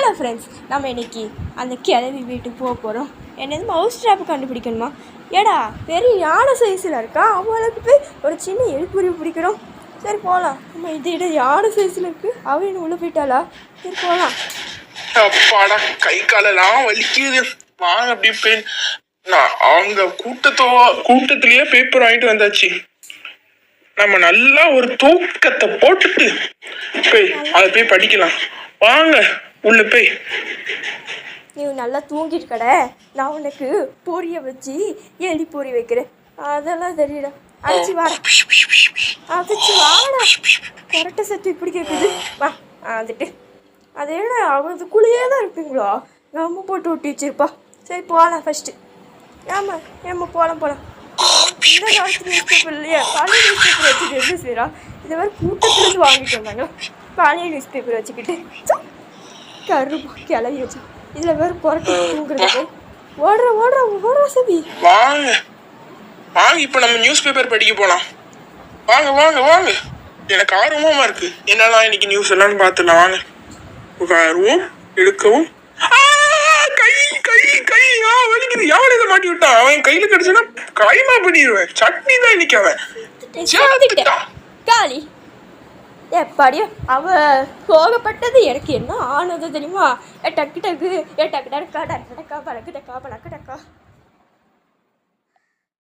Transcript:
போகலாம் ஃப்ரெண்ட்ஸ். நம்ம இன்னைக்கு அந்த கிளவி வீட்டுக்கு போக போகிறோம். என்னது மவுஸ் ட்ராப்பு கண்டுபிடிக்கணுமா? ஏடா பெரிய யானை சைஸில் இருக்கா, அவளுக்கு போய் ஒரு சின்ன எலிக்குருவி பிடிக்கணும். சரி போகலாம். நம்ம இதை யானை சைஸில் இருக்குது, அவள் என்ன உள்ளே போயிட்டாளா? சரி போகலாம். அப்பாடா, கை காலெல்லாம் வலிக்குது. வாங்க அப்படி போய் அவங்க கூட்டத்திலேயே பேப்பர் வாங்கிட்டு வந்தாச்சு. நம்ம நல்லா ஒரு தூக்கத்தை போட்டுட்டு போய் அதை போய் படிக்கலாம். வாங்க உள்ள போய். நீ நல்லா தூங்கிட்டு கடை, நான் உனக்கு பொரிய வச்சு எலி பொறி வைக்கிறேன். அதெல்லாம் தெரியல. அடிச்சு வாடா, அடிச்சு வாடா. கரெக்டாக சத்து இப்படி கேட்குது. வா வந்துட்டு அதே அவதுக்குள்ளேயே தான் இருப்பீங்களோ, நம்ம போட்டு ஒட்டி வச்சிருப்பா. சரி போகலாம் ஃபஸ்ட்டு. ஆமாம் நம்ம போகலாம். இந்த காலத்து நியூஸ் பேப்பர் இல்லையா, பழைய நியூஸ் பேப்பர் வச்சுட்டு எப்படி செய்கிறா? இதை வேறு கூட்டத்துலேருந்து வாங்கிட்டு வந்தாங்க. பழைய நியூஸ் பேப்பர் வச்சுக்கிட்டு கருப்பா கிளவி வச்சு இதில் வேறு புரட்டு தூங்குறது. ஓடுற சபி. வாங்க இப்போ நம்ம நியூஸ் பேப்பர் படிக்க போகலாம். வாங்க எனக்கு ஆர்வமாக இருக்கு. என்னெல்லாம் இன்னைக்கு நியூஸ் எல்லாம் பார்த்துலாம். வாங்க உட்காருவோம். எடுக்கவும். கை வலிக்குது. யாரும் இதை மாட்டி விட்டான். அவன் கையில கிடைச்சுன்னா கைமா பண்ணிடுவேன். சட்னி தான் இன்னைக்கு அவன் காலி. எப்படியோ அவ கோகப்பட்டது எனக்கு என்ன ஆனது தெரியுமா? டக்கு டக்கு டக்கு டக்கா டக்கு டக்கா பழக்கு டக்கா பழக்கு டக்கா.